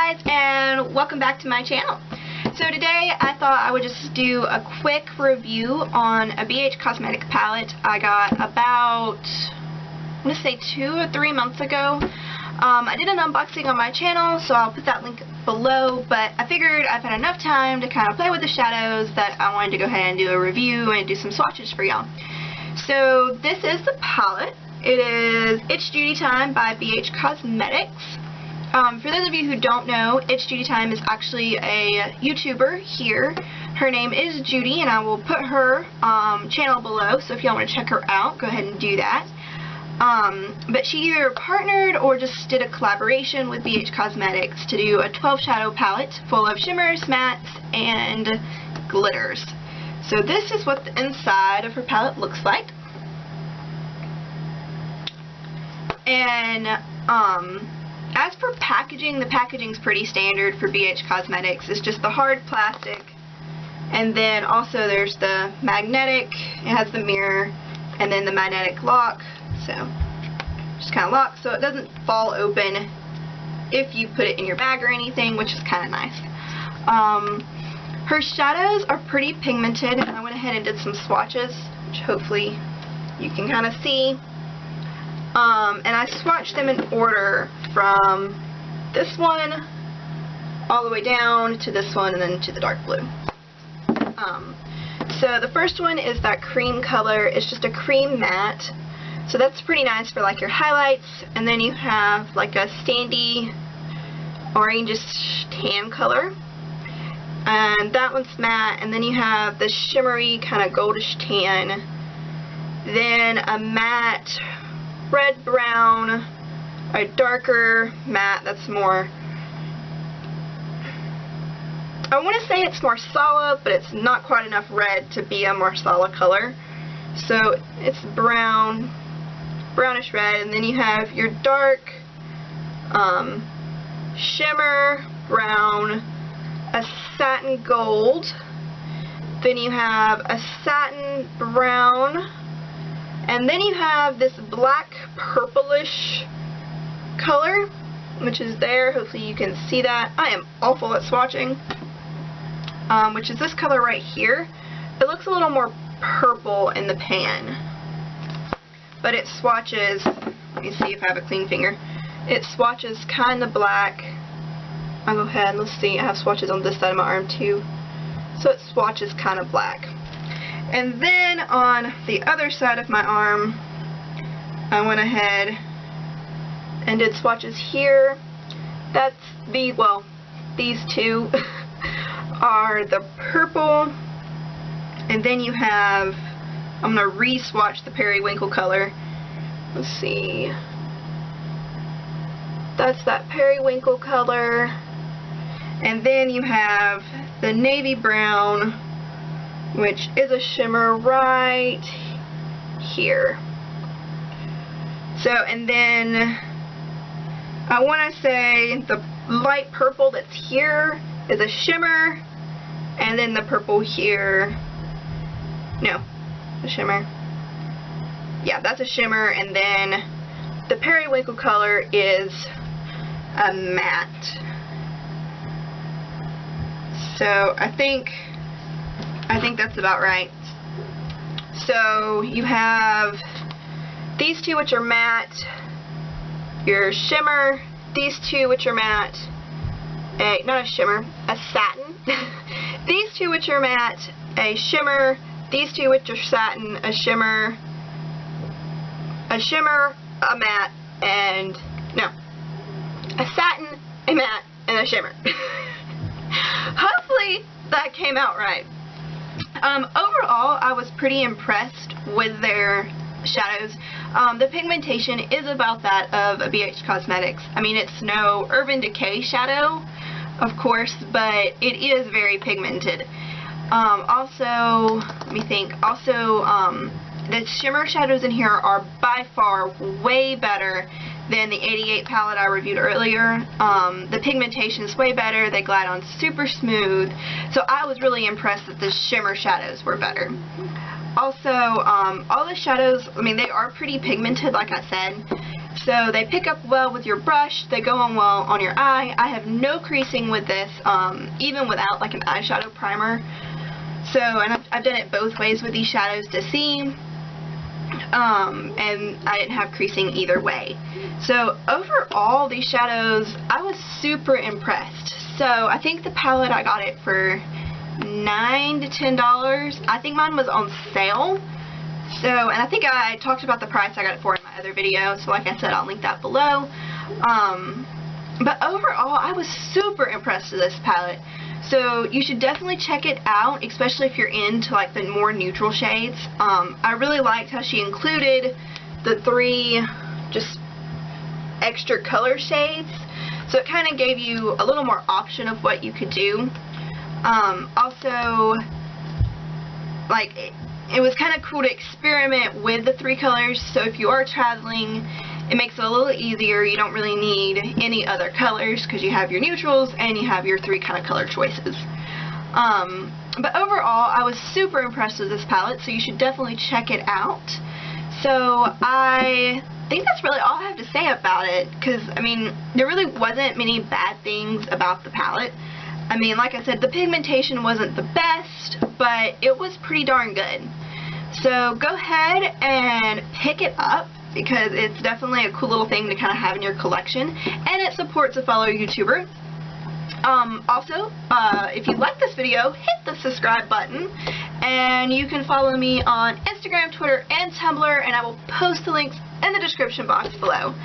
Hi guys, and welcome back to my channel. So today I thought I would just do a quick review on a BH Cosmetic palette I got about, I'm going to say 2 or 3 months ago. I did an unboxing on my channel, so I'll put that link below, but I figured I've had enough time to kind of play with the shadows that I wanted to go ahead and do a review and do some swatches for y'all. So this is the palette. It is It's Judy Time by BH Cosmetics. For those of you who don't know, It's Judy Time is actually a YouTuber here. Her name is Judy, and I will put her channel below, so if y'all want to check her out, go ahead and do that. But she either partnered or just did a collaboration with BH Cosmetics to do a 12 shadow palette full of shimmers, mattes, and glitters. So this is what the inside of her palette looks like. And as for packaging, the packaging's pretty standard for BH Cosmetics. It's just the hard plastic, and then also there's the magnetic, it has the mirror, and then the magnetic lock, so just kind of locks so it doesn't fall open if you put it in your bag or anything, which is kind of nice. Her shadows are pretty pigmented, and I went ahead and did some swatches, which hopefully you can kind of see. And I swatched them in order from this one all the way down to this one and then to the dark blue. So the first one is that cream color. It's just a cream matte, so that's pretty nice for like your highlights. And then you have like a sandy orangish tan color, and that one's matte. And then you have the shimmery kind of goldish tan, then a matte red brown, a darker matte that's more, I want to say it's more solid, but it's not quite enough red to be a more solid color. So it's brown, brownish red, and then you have your dark shimmer brown, a satin gold, then you have a satin brown, and then you have this black purplish color, which is there. Hopefully you can see that. I am awful at swatching. Which is this color right here. It looks a little more purple in the pan, but it swatches, let me see if I have a clean finger, it swatches kind of black. I'll go ahead, let's see, I have swatches on this side of my arm too, so it swatches kind of black. And then on the other side of my arm, I went ahead and did swatches here. That's the, well, these two are the purple, and then you have, I'm going to re-swatch the periwinkle color. Let's see. That's that periwinkle color. And then you have the navy brown, which is a shimmer right here. So, and then I want to say the light purple that's here is a shimmer, and then the purple here, no, a shimmer, yeah, that's a shimmer, and then the periwinkle color is a matte. So I think that's about right. So you have these two which are matte, your shimmer, these two which are matte, not a shimmer, a satin, these two which are matte, a shimmer, these two which are satin, a shimmer, a matte, and, no, a satin, a matte, and a shimmer. Hopefully that came out right. Overall, I was pretty impressed with their shadows. The pigmentation is about that of a BH Cosmetics. I mean, it's no Urban Decay shadow, of course, but it is very pigmented. Also, let me think, also, the shimmer shadows in here are by far way better than the 88 palette I reviewed earlier. The pigmentation is way better, they glide on super smooth, so I was really impressed that the shimmer shadows were better. Also, all the shadows, I mean, they are pretty pigmented, like I said, So they pick up well with your brush, they go on well on your eye. I have no creasing with this, even without like an eyeshadow primer. So, and I've done it both ways with these shadows to see, and I didn't have creasing either way. So overall, these shadows, I was super impressed. So I think the palette, I got it for $9 to $10. I think mine was on sale. So, and I think I talked about the price I got it for in my other video, so like I said, I'll link that below. But overall, I was super impressed with this palette. So you should definitely check it out, especially if you're into like the more neutral shades. I really liked how she included the 3 just extra color shades. So it kind of gave you a little more option of what you could do. Also, like, it was kind of cool to experiment with the 3 colors, so if you are traveling, it makes it a little easier. You don't really need any other colors because you have your neutrals and you have your 3 kind of color choices. But overall, I was super impressed with this palette, so you should definitely check it out. So I think that's really all I have to say about it, because, I mean, there really wasn't many bad things about the palette. I mean, like I said, the pigmentation wasn't the best, but it was pretty darn good. So go ahead and pick it up, because it's definitely a cool little thing to kind of have in your collection, and it supports a fellow YouTuber. Also, if you like this video, hit the subscribe button, and you can follow me on Instagram, Twitter, and Tumblr, and I will post the links in the description box below.